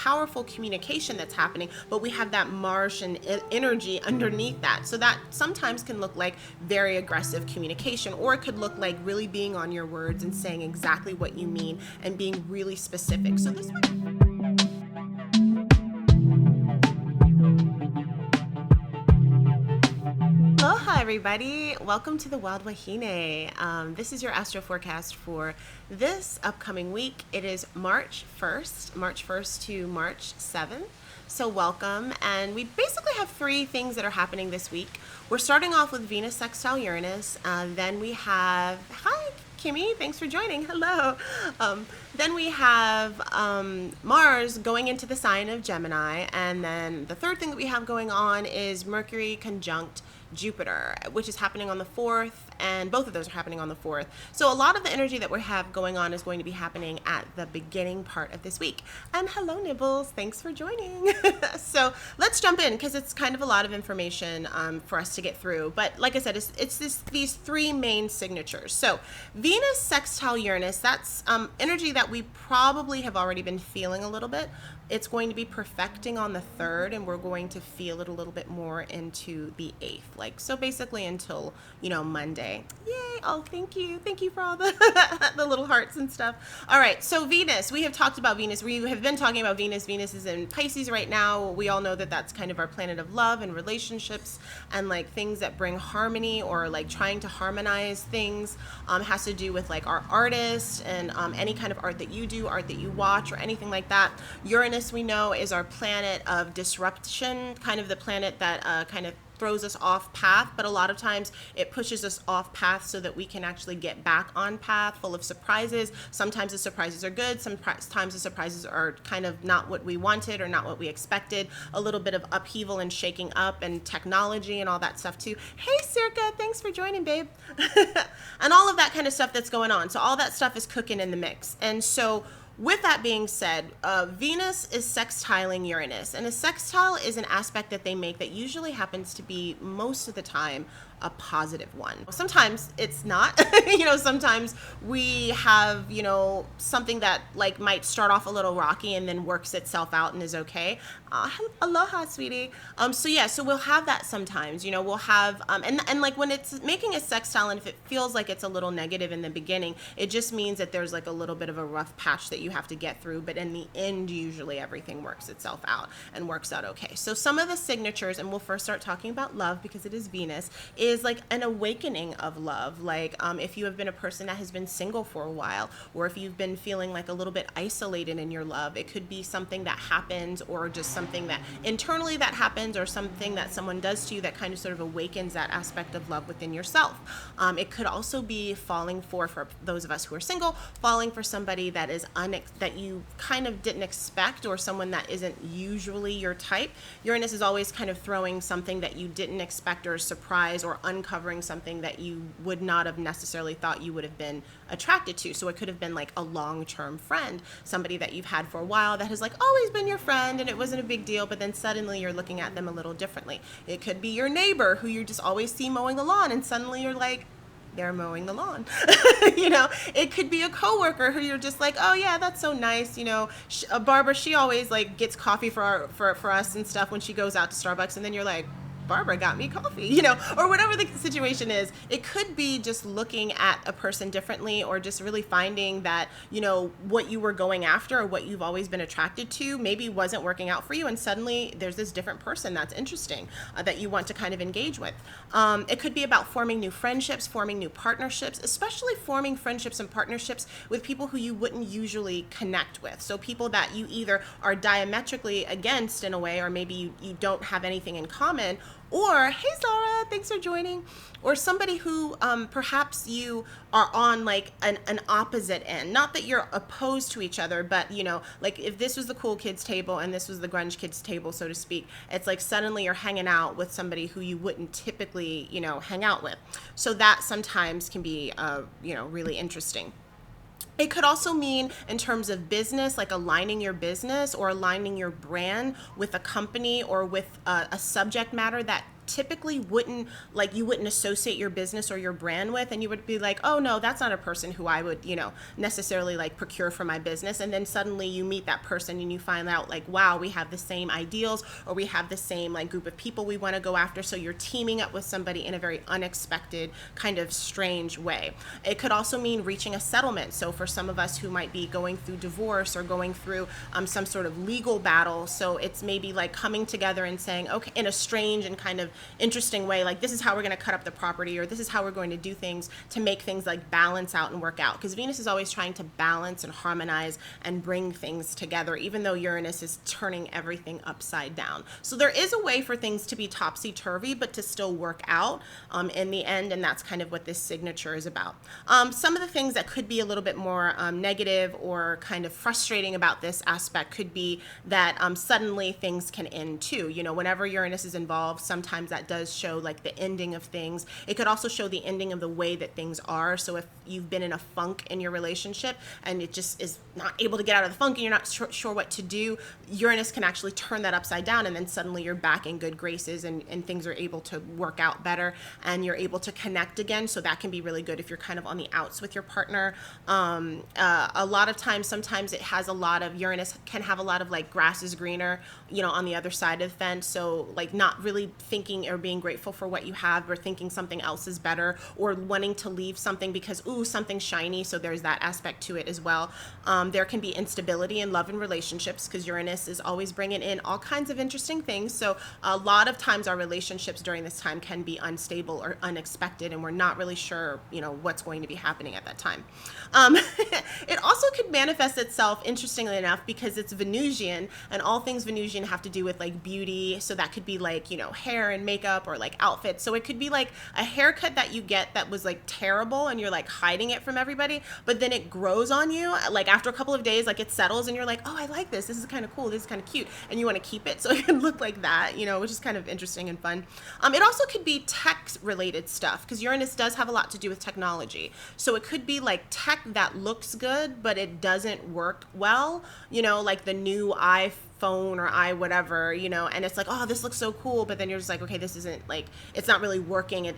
powerful communication that's happening, but we have that Martian energy underneath that. So that sometimes can look like very aggressive communication, or it could look like really being on your words and saying exactly what you mean and being really specific. So this Aloha everybody, welcome to the Wild Wahine. This is your Astro Forecast for this upcoming week. It is March 1st to March 7th. So welcome, and we basically have three things that are happening this week. We're starting off with Venus sextile Uranus, then we have, hi Kimmy, thanks for joining, hello. Then we have Mars going into the sign of Gemini, and then the third thing that we have going on is Mercury conjunct Jupiter, which is happening on the 4th, and both of those are happening on the 4th. So a lot of the energy that we have going on is going to be happening at the beginning part of this week. And hello Nibbles, thanks for joining. So let's jump in because it's kind of a lot of information for us to get through. But like I said, it's these three main signatures. So Venus sextile Uranus, that's energy that we probably have already been feeling a little bit. It's going to be perfecting on the 3rd, and we're going to feel it a little bit more into the 8th. Like, so basically until, Monday. Yay! Oh, thank you for all the the little hearts and stuff. All right, so Venus, we have talked about Venus. We have been talking about Venus. Venus is in Pisces right now. We all know that that's kind of our planet of love and relationships and like things that bring harmony, or like trying to harmonize things. Has to do with like our artists and any kind of art that you do, art that you watch, or anything like that. Uranus, we know, is our planet of disruption, kind of the planet that kind of throws us off path, but a lot of times it pushes us off path so that we can actually get back on path, full of surprises. Sometimes the surprises are good, sometimes the surprises are kind of not what we wanted or not what we expected. A little bit of upheaval and shaking up and technology and all that stuff too. Hey Circa, thanks for joining, babe. And all of that kind of stuff that's going on. So all that stuff is cooking in the mix. And so with that being said, Venus is sextiling Uranus, and a sextile is an aspect that they make that usually happens to be most of the time a positive one. Sometimes it's not, sometimes we have, something that like might start off a little rocky and then works itself out and is okay. Aloha, sweetie. So we'll have that sometimes, we'll have, and like when it's making a sextile, and if it feels like it's a little negative in the beginning, it just means that there's like a little bit of a rough patch that you have to get through, but in the end, usually everything works itself out and works out okay. So some of the signatures, and we'll first start talking about love because it is Venus, is like an awakening of love. Like if you have been a person that has been single for a while, or if you've been feeling like a little bit isolated in your love, it could be something that happens, or just something that internally that happens, or something that someone does to you that kind of sort of awakens that aspect of love within yourself. It could also be falling for those of us who are single, falling for somebody that is that you kind of didn't expect, or someone that isn't usually your type. Uranus is always kind of throwing something that you didn't expect, or surprise, or uncovering something that you would not have necessarily thought you would have been attracted to. So it could have been like a long-term friend, somebody that you've had for a while that has like always been your friend and it wasn't a big deal, but then suddenly you're looking at them a little differently. It could be your neighbor who you just always see mowing the lawn, and suddenly you're like, they're mowing the lawn. It could be a coworker who you're just like, oh yeah, that's so nice. Barbara, she always like gets coffee for us and stuff when she goes out to Starbucks, and then you're like, Barbara got me coffee, or whatever the situation is. It could be just looking at a person differently, or just really finding that, what you were going after, or what you've always been attracted to, maybe wasn't working out for you, and suddenly there's this different person that's interesting that you want to kind of engage with. It could be about forming new friendships, forming new partnerships, especially forming friendships and partnerships with people who you wouldn't usually connect with. So people that you either are diametrically against in a way, or maybe you don't have anything in common, or, hey Zara, thanks for joining, or somebody who perhaps you are on like an opposite end. Not that you're opposed to each other, but like if this was the cool kids table and this was the grunge kids table, so to speak, it's like suddenly you're hanging out with somebody who you wouldn't typically, hang out with. So that sometimes can be, really interesting. It could also mean in terms of business, like aligning your business or aligning your brand with a company or with a subject matter that typically wouldn't, like, you wouldn't associate your business or your brand with, and you would be like, oh no, that's not a person who I would, necessarily like procure for my business. And then suddenly you meet that person and you find out like, wow, we have the same ideals, or we have the same like group of people we want to go after. So you're teaming up with somebody in a very unexpected, kind of strange way. It could also mean reaching a settlement. So for some of us who might be going through divorce or going through some sort of legal battle, so it's maybe like coming together and saying, okay, in a strange and kind of interesting way, like this is how we're going to cut up the property, or this is how we're going to do things to make things like balance out and work out. Because Venus is always trying to balance and harmonize and bring things together, even though Uranus is turning everything upside down. So there is a way for things to be topsy-turvy, but to still work out in the end, and that's kind of what this signature is about. Some of the things that could be a little bit more negative or kind of frustrating about this aspect could be that suddenly things can end too. Whenever Uranus is involved, sometimes that does show like the ending of things. It could also show the ending of the way that things are. So if you've been in a funk in your relationship and it just is not able to get out of the funk and you're not sure what to do, Uranus can actually turn that upside down, and then suddenly you're back in good graces and things are able to work out better and you're able to connect again. So that can be really good if you're kind of on the outs with your partner. A lot of times, sometimes it has a lot of, Uranus can have a lot of like grass is greener, on the other side of the fence. So like not really thinking or being grateful for what you have, or thinking something else is better, or wanting to leave something because, ooh, something's shiny. So there's that aspect to it as well. There can be instability in love and relationships because Uranus is always bringing in all kinds of interesting things. So a lot of times our relationships during this time can be unstable or unexpected, and we're not really sure, what's going to be happening at that time. It also could manifest itself, interestingly enough, because it's Venusian, and all things Venusian have to do with like beauty. So that could be like, hair and makeup, or like outfits. So it could be like a haircut that you get that was like terrible and you're like hiding it from everybody, but then it grows on you. Like after a couple of days, like it settles and you're like, oh, I like this. This is kind of cool. This is kind of cute. And you want to keep it. So it can look like that, which is kind of interesting and fun. It also could be tech related stuff, because Uranus does have a lot to do with technology. So it could be like tech that looks good, but it doesn't work well, like the new iPhone or whatever, and it's like, oh, this looks so cool, but then you're just like, okay, this isn't like, it's not really working.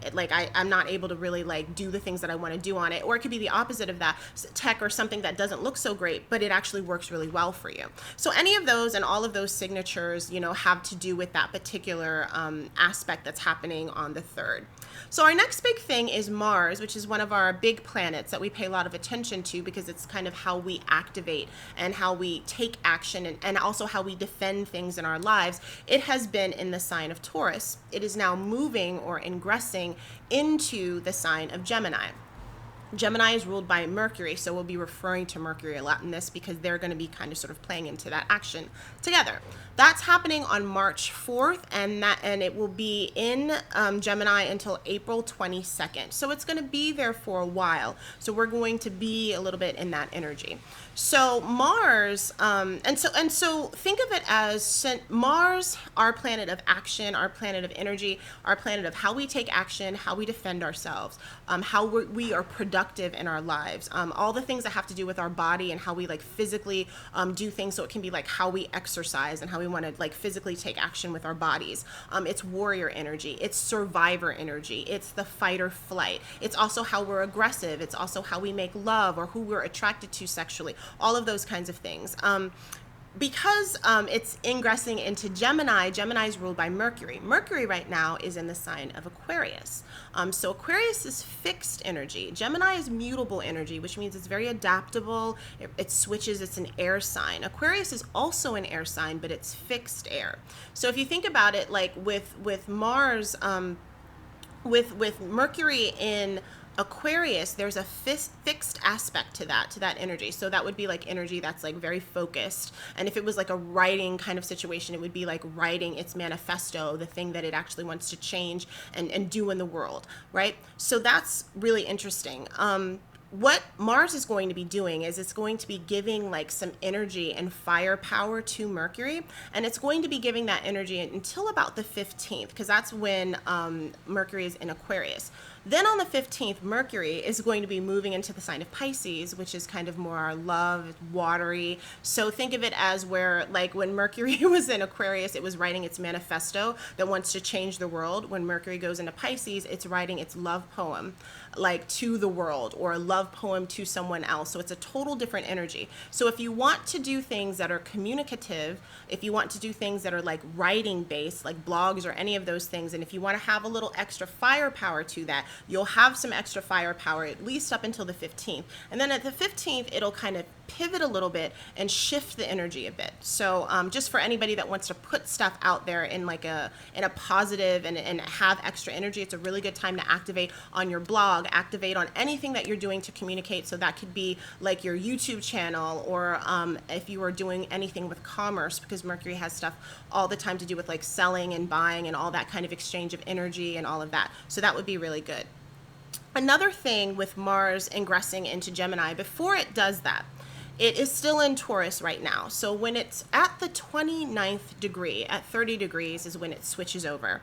I'm not able to really like do the things that I want to do on it. Or it could be the opposite of that, tech or something that doesn't look so great, but it actually works really well for you. So any of those and all of those signatures, have to do with that particular aspect that's happening on the 3rd. So our next big thing is Mars, which is one of our big planets that we pay a lot of attention to, because it's kind of how we activate and how we take action, and also how we defend things in our lives. It has been in the sign of Taurus. It is now moving or ingressing into the sign of Gemini. Gemini is ruled by Mercury, so we'll be referring to Mercury a lot in this because they're going to be kind of sort of playing into that action together. That's happening on March 4th, and it will be in Gemini until April 22nd. So it's going to be there for a while. So we're going to be a little bit in that energy. So Mars, and so think of it as Mars, our planet of action, our planet of energy, our planet of how we take action, how we defend ourselves, how we are productive in our lives, all the things that have to do with our body and how we like physically do things. So it can be like how we exercise and how we want to like physically take action with our bodies. It's warrior energy, it's survivor energy, it's the fight or flight. It's also how we're aggressive. It's also how we make love or who we're attracted to sexually. All of those kinds of things. Because it's ingressing into Gemini, Gemini is ruled by Mercury. Mercury right now is in the sign of Aquarius. So Aquarius is fixed energy. Gemini is mutable energy, which means it's very adaptable. It switches. It's an air sign. Aquarius is also an air sign, but it's fixed air. So if you think about it, like with Mars, with Mercury in Aquarius, there's a fixed aspect to that energy. So that would be like energy that's like very focused. And if it was like a writing kind of situation, it would be like writing its manifesto, the thing that it actually wants to change and do in the world, right? So that's really interesting. What Mars is going to be doing is it's going to be giving like some energy and firepower to Mercury, and it's going to be giving that energy until about the 15th, because that's when Mercury is in Aquarius. Then on the 15th, Mercury is going to be moving into the sign of Pisces, which is kind of more our love, watery. So think of it as where, like when Mercury was in Aquarius, it was writing its manifesto that wants to change the world. When Mercury goes into Pisces, it's writing its love poem, like to the world, or a love poem to someone else. So it's a total different energy. So if you want to do things that are communicative, if you want to do things that are like writing based, like blogs or any of those things, and if you want to have a little extra firepower to that, you'll have some extra firepower at least up until the 15th. And then at the 15th, it'll kind of pivot a little bit and shift the energy a bit. So just for anybody that wants to put stuff out there in like a positive and have extra energy, it's a really good time to activate on your blog, activate on anything that you're doing to communicate. So that could be like your YouTube channel, or if you are doing anything with commerce, because Mercury has stuff all the time to do with like selling and buying and all that kind of exchange of energy and all of that. So that would be really good. Another thing with Mars ingressing into Gemini, before it does that, it is still in Taurus right now. So when it's at the 29th degree, at 30 degrees is when it switches over.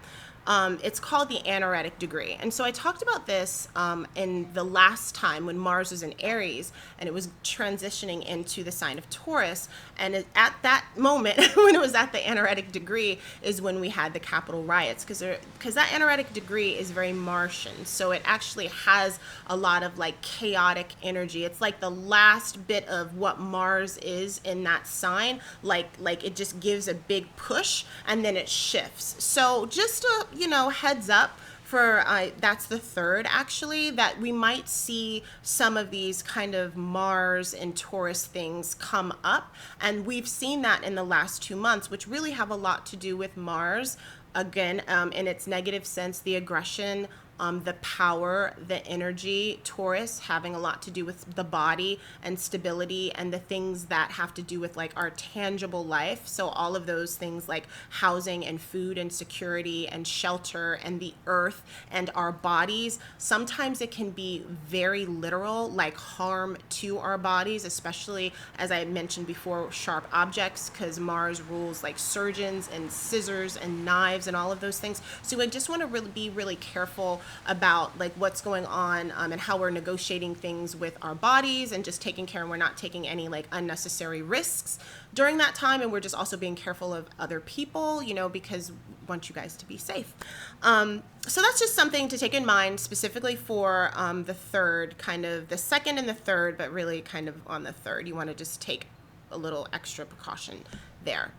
It's called the anaretic degree. And so I talked about this in the last time when Mars was in Aries and it was transitioning into the sign of Taurus. And at that moment, when it was at the anaretic degree, is when we had the Capitol riots, because that anaretic degree is very Martian. So it actually has a lot of like chaotic energy. It's like the last bit of what Mars is in that sign. Like it just gives a big push and then it shifts. So just a heads up for that's the 3rd actually, that we might see some of these kind of Mars and Taurus things come up, and we've seen that in the last 2 months, which really have a lot to do with Mars again, in its negative sense, the aggression, the power, the energy. Taurus having a lot to do with the body and stability and the things that have to do with like our tangible life. So all of those things like housing and food and security and shelter and the earth and our bodies. Sometimes it can be very literal, like harm to our bodies, especially as I mentioned before, sharp objects, because Mars rules like surgeons and scissors and knives and all of those things. So I just want to be really careful about like what's going on and how we're negotiating things with our bodies, and just taking care and we're not taking any like unnecessary risks during that time. And we're just also being careful of other people, because we want you guys to be safe. So that's just something to take in mind specifically for the 3rd, kind of the 2nd and the 3rd, but really kind of on the 3rd, you want to just take a little extra precaution there.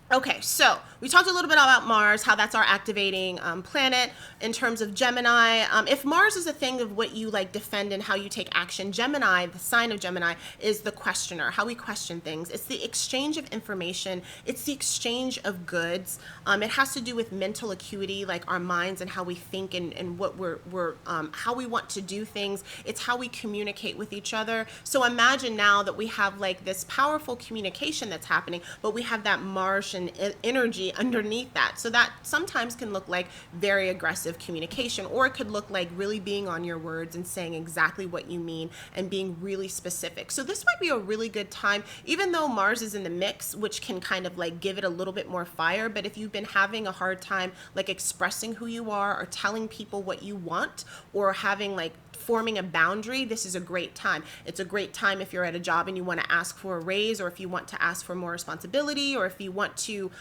Okay, so we talked a little bit about Mars, how that's our activating planet. In terms of Gemini, if Mars is a thing of what you like defend and how you take action, Gemini, the sign of Gemini, is the questioner, how we question things. It's the exchange of information. It's the exchange of goods. It has to do with mental acuity, like our minds and how we think and what we're how we want to do things. It's how we communicate with each other. So imagine now that we have like this powerful communication that's happening, but we have that Martian energy underneath that. So that sometimes can look like very aggressive communication, or it could look like really being on your words and saying exactly what you mean and being really specific. So this might be a really good time, even though Mars is in the mix, which can kind of like give it a little bit more fire. But if you've been having a hard time like expressing who you are or telling people what you want, or having like forming a boundary, this is a great time. It's a great time if you're at a job and you want to ask for a raise, or if you want to ask for more responsibility, or if you want to,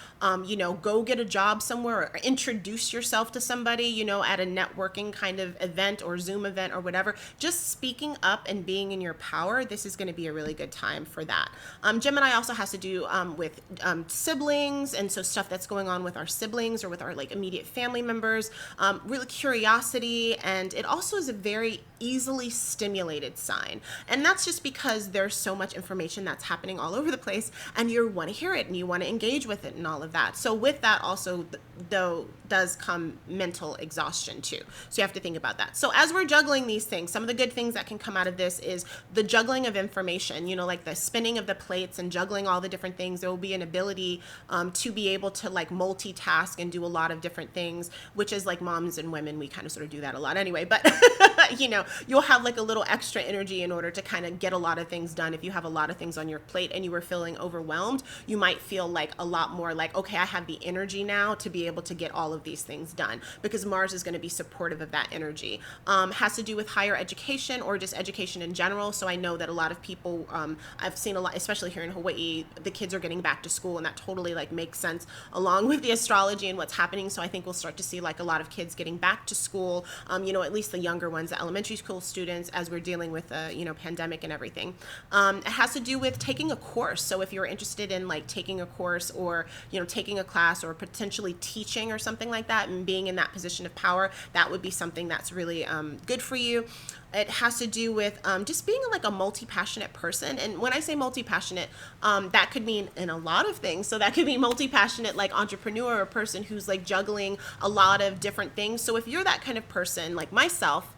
go get a job somewhere, or introduce yourself to somebody, at a networking kind of event or Zoom event or whatever. Just speaking up and being in your power, this is going to be a really good time for that. Gemini also has to do with siblings, and so stuff that's going on with our siblings or with our like immediate family members, really curiosity, and it also is a very easily stimulated sign. And that's just because there's so much information that's happening all over the place, and you want to hear it and you want to engage with it and all of that. So with that also, though, does come mental exhaustion too. So you have to think about that. So as we're juggling these things, some of the good things that can come out of this is the juggling of information, like the spinning of the plates and juggling all the different things. There will be an ability to be able to like multitask and do a lot of different things, which is like moms and women, we kind of sort of do that a lot anyway, but you'll have like a little extra energy in order to kind of get a lot of things done. If you have a lot of things on your plate and you were feeling overwhelmed, you might feel like a lot more like, okay, I have the energy now to be able to get all of these things done, because Mars is going to be supportive of that energy. Has to do with higher education or just education in general. So I know that a lot of people, I've seen a lot, especially here in Hawaii, the kids are getting back to school, and that totally like makes sense along with the astrology and what's happening. So I think we'll start to see like a lot of kids getting back to school, at least the younger ones, the elementary school students, as we're dealing with pandemic and everything. It has to do with taking a course. So if you're interested in like taking a course, or taking a class, or potentially teaching or something like that, and being in that position of power, that would be something that's really good for you. It has to do with just being like a multi-passionate person. And when I say multi-passionate, that could mean in a lot of things. So that could be multi-passionate, like entrepreneur, or a person who's like juggling a lot of different things. So if you're that kind of person like myself,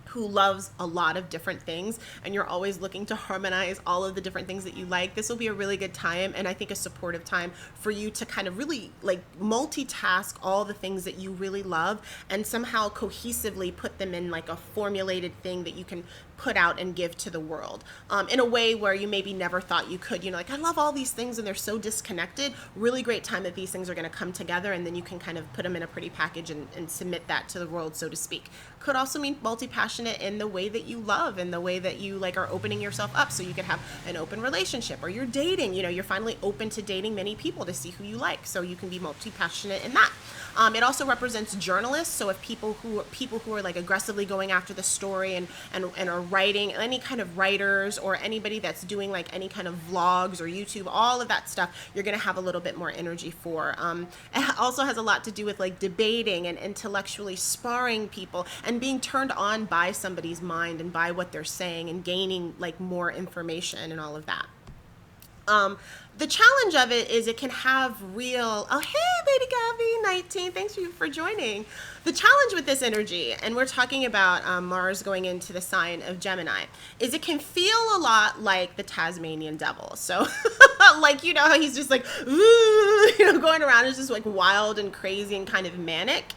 who loves a lot of different things, and you're always looking to harmonize all of the different things that you like, this will be a really good time, and I think a supportive time for you to kind of really like multitask all the things that you really love, and somehow cohesively put them in like a formulated thing that you can put out and give to the world, in a way where you maybe never thought you could. Like, I love all these things and they're so disconnected. Really great time that these things are going to come together, and then you can kind of put them in a pretty package and submit that to the world, so to speak. Could also mean multi-passionate in the way that you love, and the way that you like are opening yourself up, so you could have an open relationship, or you're dating, you're finally open to dating many people to see who you like, so you can be multi-passionate in that. It also represents journalists. So if people who are like aggressively going after the story and are writing, any kind of writers, or anybody that's doing like any kind of vlogs or YouTube, all of that stuff, you're going to have a little bit more energy for. It also has a lot to do with like debating and intellectually sparring people, and being turned on by somebody's mind and by what they're saying, and gaining like more information and all of that. The challenge of it is it can have real, oh, hey, Lady Gabby, 19, thanks for joining. The challenge with this energy, and we're talking about Mars going into the sign of Gemini, is it can feel a lot like the Tasmanian devil. So, like, how he's just like, going around, is just like wild and crazy and kind of manic.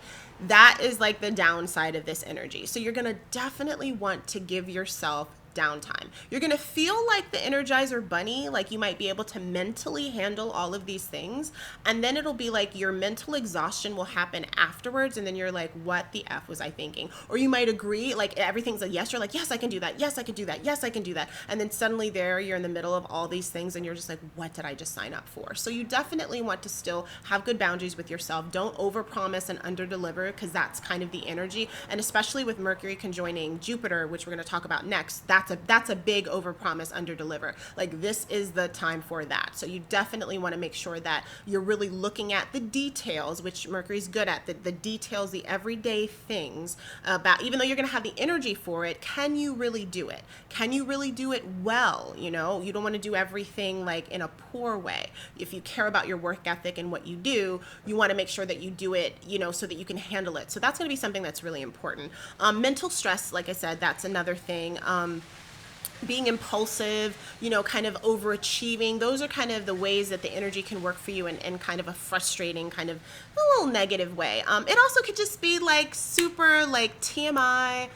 That is like the downside of this energy. So you're going to definitely want to give yourself downtime. You're going to feel like the Energizer Bunny, like you might be able to mentally handle all of these things, and then it'll be like your mental exhaustion will happen afterwards, and then you're like, what the F was I thinking? Or you might agree, like everything's a yes, you're like, yes, I can do that, yes, I can do that, yes, I can do that, and then suddenly you're in the middle of all these things, and you're just like, what did I just sign up for? So you definitely want to still have good boundaries with yourself. Don't overpromise and underdeliver, because that's kind of the energy, and especially with Mercury conjoining Jupiter, which we're going to talk about next, that's a big overpromise, underdeliver. Like, this is the time for that. So you definitely want to make sure that you're really looking at the details, which Mercury's good at, the details, the everyday things about, even though you're going to have the energy for it, can you really do it? Can you really do it well? You don't want to do everything like in a poor way. If you care about your work ethic and what you do, you want to make sure that you do it, so that you can handle it. So that's going to be something that's really important. Mental stress, like I said, that's another thing. Being impulsive, kind of overachieving. Those are kind of the ways that the energy can work for you in kind of a frustrating, kind of a little negative way. It also could just be like super like TMI,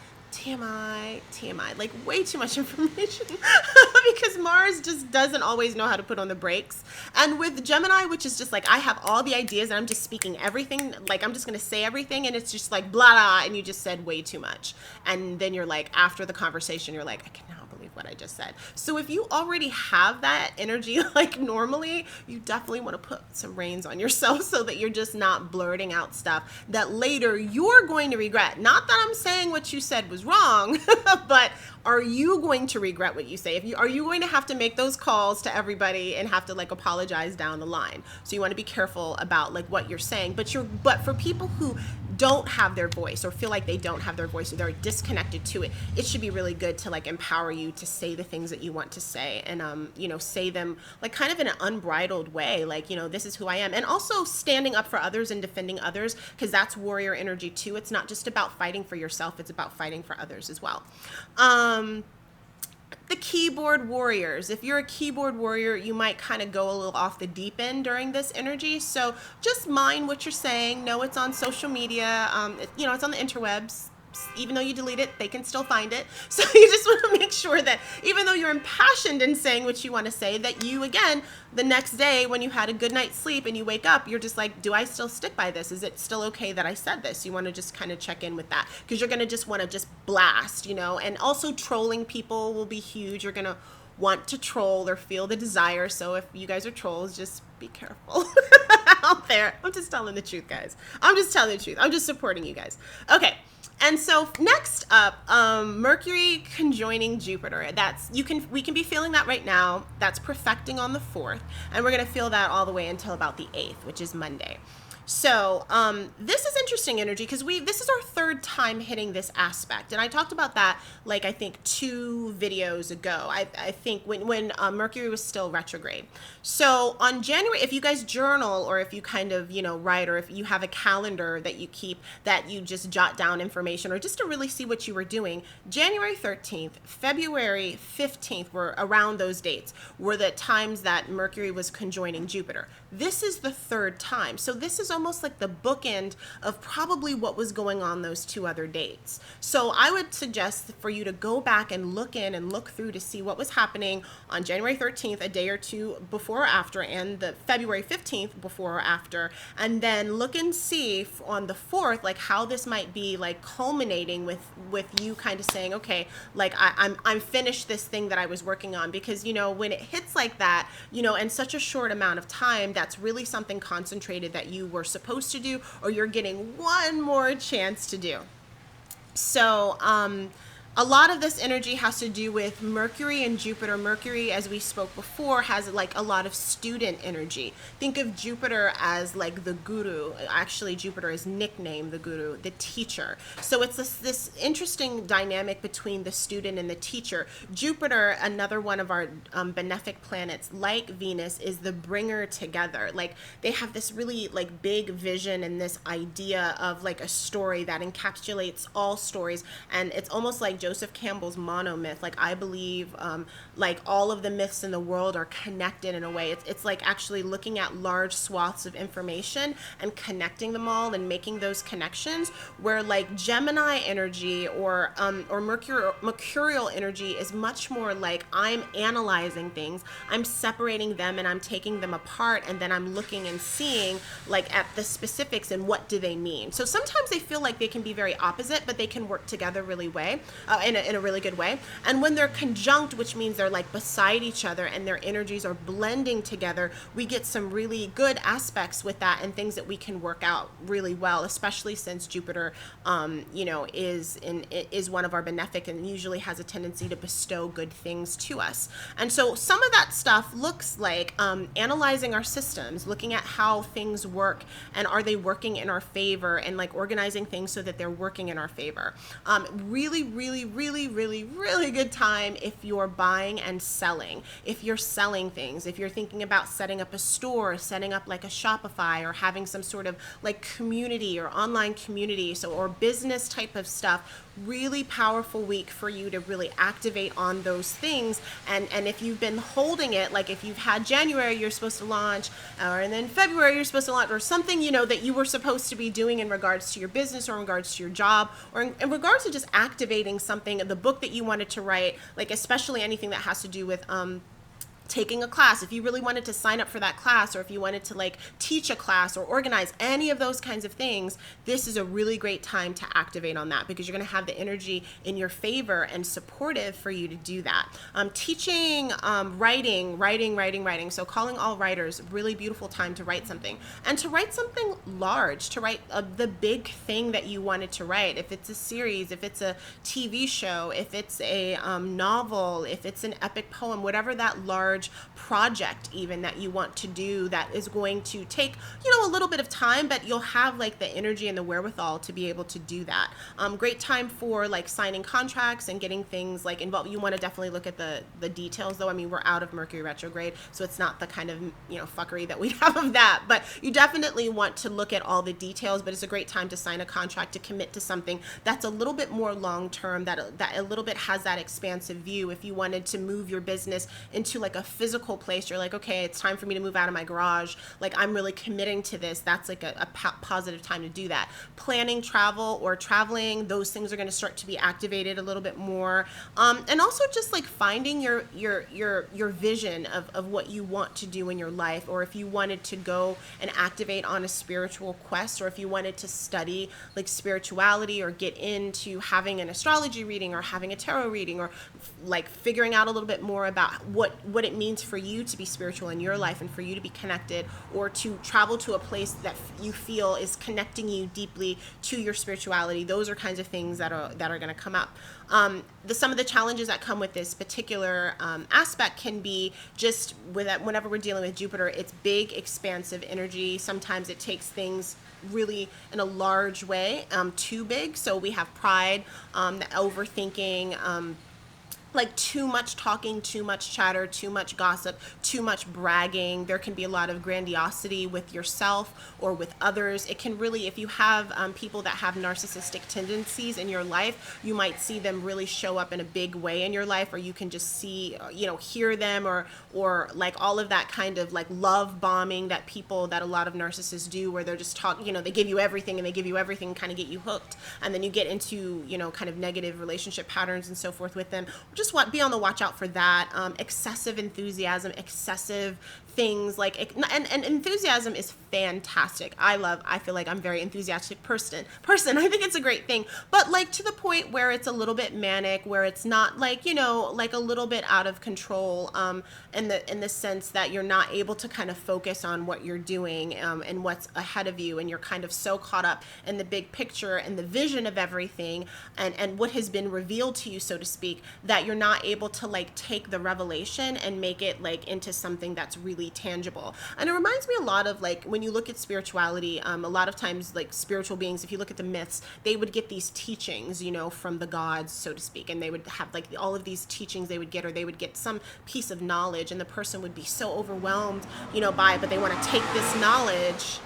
like way too much information because Mars just doesn't always know how to put on the brakes. And with Gemini, which is just like, I have all the ideas and I'm just speaking everything, like I'm just going to say everything, and it's just like blah, blah, and you just said way too much. And then you're like, after the conversation, you're like, I cannot believe what I just said. So if you already have that energy, like normally, you definitely want to put some reins on yourself so that you're just not blurting out stuff that later you're going to regret. Not that I'm saying what you said was wrong, but are you going to regret what you say? Are you going to have to make those calls to everybody and have to like apologize down the line? So you want to be careful about like what you're saying, but for people who don't have their voice or feel like they don't have their voice or they're disconnected to it, it should be really good to like empower you to say the things that you want to say, and say them like kind of in an unbridled way, like, this is who I am. And also standing up for others and defending others, because that's warrior energy too. It's not just about fighting for yourself, it's about fighting for others as well. The keyboard warriors. If you're a keyboard warrior, you might kind of go a little off the deep end during this energy. So just mind what you're saying. Know it's on social media. It's on the interwebs. even though you delete it, they can still find it. So you just want to make sure that even though you're impassioned in saying what you want to say, that you, again, the next day when you had a good night's sleep and you wake up, you're just like, do I still stick by this? Is it still okay that I said this? You want to just kind of check in with that, because you're going to just want to just blast, you know. And also trolling people will be huge. You're going to want to troll or feel the desire. So if you guys are trolls, just be careful out there. I'm just telling the truth, guys. I'm just telling the truth. I'm just supporting you guys. Okay. And so next up, Mercury conjoining Jupiter. We can be feeling that right now. That's perfecting on the 4th, and we're going to feel that all the way until about the 8th, which is Monday. So this is interesting energy, because this is our 3rd time hitting this aspect, and I talked about that like I think 2 videos ago. I think when Mercury was still retrograde. So on January, if you guys journal, or if you kind of write, or if you have a calendar that you keep, that you just jot down information, or just to really see what you were doing, January 13th, February 15th were around those dates, were the times that Mercury was conjoining Jupiter. This is the 3rd time. So this is almost like the bookend of probably what was going on those 2 other dates. So I would suggest for you to go back and look through to see what was happening on January 13th, a day or 2 before or after, and the February 15th before or after, and then look and see on the 4th, like how this might be like culminating with you kind of saying, okay, like I'm finished this thing that I was working on. Because when it hits like that, in such a short amount of time, that's really something concentrated that you were supposed to do, or you're getting one more chance to do. So a lot of this energy has to do with Mercury and Jupiter. Mercury, as we spoke before, has like a lot of student energy. Think of Jupiter as like the guru. Actually, Jupiter is nicknamed the guru, the teacher. So it's this interesting dynamic between the student and the teacher. Jupiter, another one of our benefic planets, like Venus, is the bringer together. Like they have this really like big vision and this idea of like a story that encapsulates all stories. And it's almost like Joseph Campbell's monomyth. Like I believe like all of the myths in the world are connected in a way. It's like actually looking at large swaths of information and connecting them all and making those connections, where like Gemini energy or mercurial energy is much more like I'm analyzing things, I'm separating them and I'm taking them apart, and then I'm looking and seeing like at the specifics and what do they mean. So sometimes they feel like they can be very opposite, but they can work together really in a really good way. And when they're conjunct, which means they're like beside each other and their energies are blending together, we get some really good aspects with that and things that we can work out really well, especially since Jupiter is one of our benefic and usually has a tendency to bestow good things to us. And so some of that stuff looks like analyzing our systems, looking at how things work and are they working in our favor, and like organizing things so that they're working in our favor. Really, really, really, really, really good time if you're buying and selling. If you're selling things, if you're thinking about setting up a store, setting up like a Shopify, or having some sort of like community or online community, or business type of stuff, really powerful week for you to really activate on those things. And if you've been holding it, like if you've had January you're supposed to launch, and then February you're supposed to launch, or something that you were supposed to be doing in regards to your business or in regards to your job, or in regards to just activating something, the book that you wanted to write, like especially anything that has to do with taking a class, if you really wanted to sign up for that class, or if you wanted to like teach a class or organize any of those kinds of things, this is a really great time to activate on that, because you're going to have the energy in your favor and supportive for you to do that. Teaching, writing. So calling all writers, really beautiful time to write something, and to write something large, to write the big thing that you wanted to write. If it's a series, if it's a TV show, if it's a novel, if it's an epic poem, whatever that large project even that you want to do, that is going to take a little bit of time, but you'll have like the energy and the wherewithal to be able to do that. Great time for like signing contracts and getting things like involved. You want to definitely look at the details though. I mean, we're out of Mercury retrograde, so it's not the kind of fuckery that we have of that, but you definitely want to look at all the details. But it's a great time to sign a contract, to commit to something that's a little bit more long term, that a little bit has that expansive view. If you wanted to move your business into like a physical place, you're like, okay, it's time for me to move out of my garage. Like, I'm really committing to this. That's like a positive time to do that. Planning travel or traveling, those things are going to start to be activated a little bit more. And also just like finding your vision of what you want to do in your life, or if you wanted to go and activate on a spiritual quest, or if you wanted to study like spirituality or get into having an astrology reading or having a tarot reading, or like figuring out a little bit more about what it means for you to be spiritual in your life and for you to be connected, or to travel to a place that you feel is connecting you deeply to your spirituality. Those are kinds of things that are going to come up. Some of the challenges that come with this particular aspect can be just with that, whenever we're dealing with Jupiter, it's big, expansive energy. Sometimes it takes things really in a large way, too big. So we have pride, the overthinking, like too much talking, too much chatter, too much gossip, too much bragging. There can be a lot of grandiosity with yourself or with others. It can really, if you have people that have narcissistic tendencies in your life, you might see them really show up in a big way in your life, or you can just see, hear them, or like all of that kind of like love bombing that a lot of narcissists do, where they're just talking, they give you everything and they give you everything, kind of get you hooked. And then you get into, kind of negative relationship patterns and so forth with them. Just be on the watch out for that. Excessive enthusiasm, excessive things like, and enthusiasm is fantastic. I feel like I'm a very enthusiastic person. I think it's a great thing, but like to the point where it's a little bit manic, where it's not like, like a little bit out of control, in the sense that you're not able to kind of focus on what you're doing, and what's ahead of you. And you're kind of so caught up in the big picture and the vision of everything, and what has been revealed to you, so to speak, that you're not able to like take the revelation and make it like into something that's really tangible. And it reminds me a lot of like when you look at spirituality, a lot of times like spiritual beings, if you look at the myths, they would get these teachings, from the gods, so to speak, and they would have like all of these teachings they would get, or they would get some piece of knowledge, and the person would be so overwhelmed, by it, but they want to take this knowledge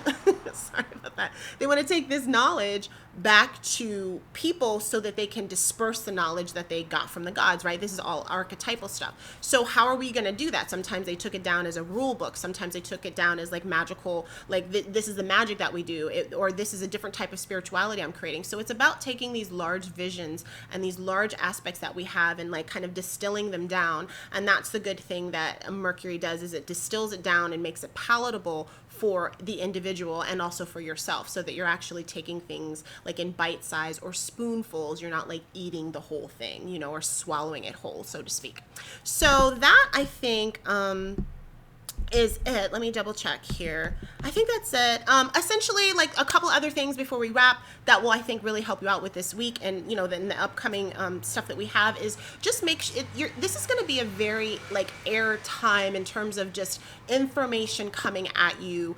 sorry about that. They want to take this knowledge back to people so that they can disperse the knowledge that they got from the gods, right? This is all archetypal stuff. So how are we going to do that? Sometimes they took it down as a rule book. Sometimes they took it down as like magical, like this is the magic that we do, or this is a different type of spirituality I'm creating. So it's about taking these large visions and these large aspects that we have and like kind of distilling them down. And that's the good thing that Mercury does, is it distills it down and makes it palatable for the individual and also for yourself, so that you're actually taking things like in bite size or spoonfuls. You're not like eating the whole thing, or swallowing it whole, so to speak. So that, I think, is it. Let me double check here. I think that's it. Essentially, like a couple other things before we wrap that will, I think, really help you out with this week, and then the upcoming stuff that we have is just make sure this is going to be a very like air time in terms of just information coming at you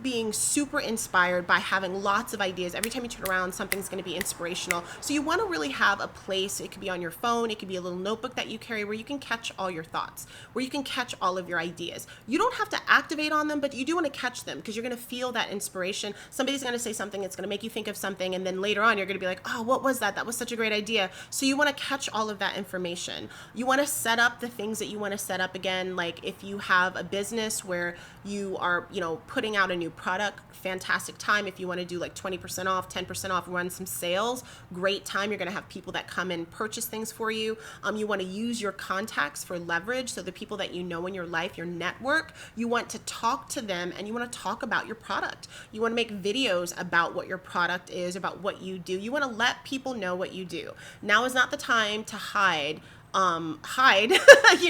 being super inspired by having lots of ideas. Every time you turn around, something's going to be inspirational. So you want to really have a place. It could be on your phone. It could be a little notebook that you carry where you can catch all your thoughts, where you can catch all of your ideas. You don't have to activate on them, but you do want to catch them, because you're going to feel that inspiration. Somebody's going to say something. It's going to make you think of something. And then later on, you're going to be like, oh, what was that? That was such a great idea. So you want to catch all of that information. You want to set up the things that you want to set up again. Like if you have a business where you are, putting out a new product, fantastic time. If you want to do like 20% off, 10% off, run some sales, great time. You're going to have people that come and purchase things for you. You want to use your contacts for leverage. So the people that you know in your life, your network, you want to talk to them and you want to talk about your product. You want to make videos about what your product is, about what you do. You want to let people know what you do. Now is not the time to hide in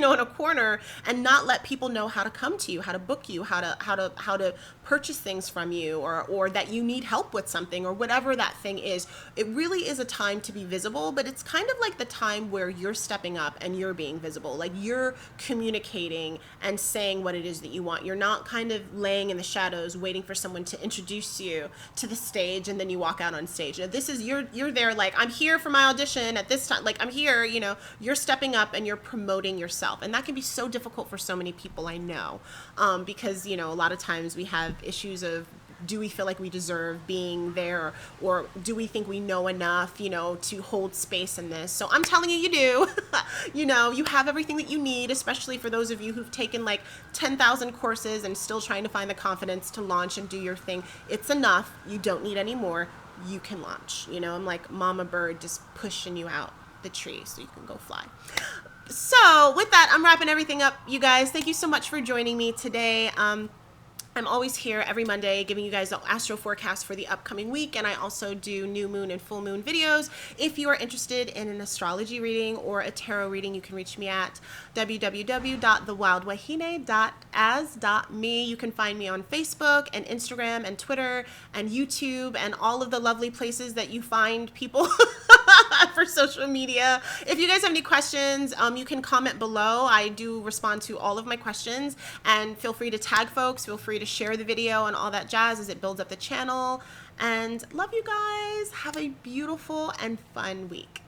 a corner and not let people know how to come to you, how to book you, how to purchase things from you, or that you need help with something, or whatever that thing is. It really is a time to be visible, but it's kind of like the time where you're stepping up and you're being visible, like you're communicating and saying what it is that you want. You're not kind of laying in the shadows waiting for someone to introduce you to the stage and then you walk out on stage. This is you're there like, I'm here for my audition at this time, like I'm here, you're stepping up and you're promoting yourself. And that can be so difficult for so many people, I know, because a lot of times we have issues of do we feel like we deserve being there, or do we think we know enough, to hold space in this? So I'm telling you, you do. You have everything that you need, especially for those of you who've taken like 10,000 courses and still trying to find the confidence to launch and do your thing. It's enough. You don't need any more. You can launch. I'm like mama bird, just pushing you out the tree so you can go fly. So with that, I'm wrapping everything up, you guys. Thank you so much for joining me today. I'm always here every Monday giving you guys the Astro Forecast for the upcoming week, and I also do new moon and full moon videos. If you are interested in an astrology reading or a tarot reading, you can reach me at www.thewildwahine.as.me. You can find me on Facebook and Instagram and Twitter and YouTube and all of the lovely places that you find people for social media. If you guys have any questions, you can comment below. I do respond to all of my questions, and feel free to tag folks, feel free to share the video and all that jazz as it builds up the channel. And love you guys. Have a beautiful and fun week.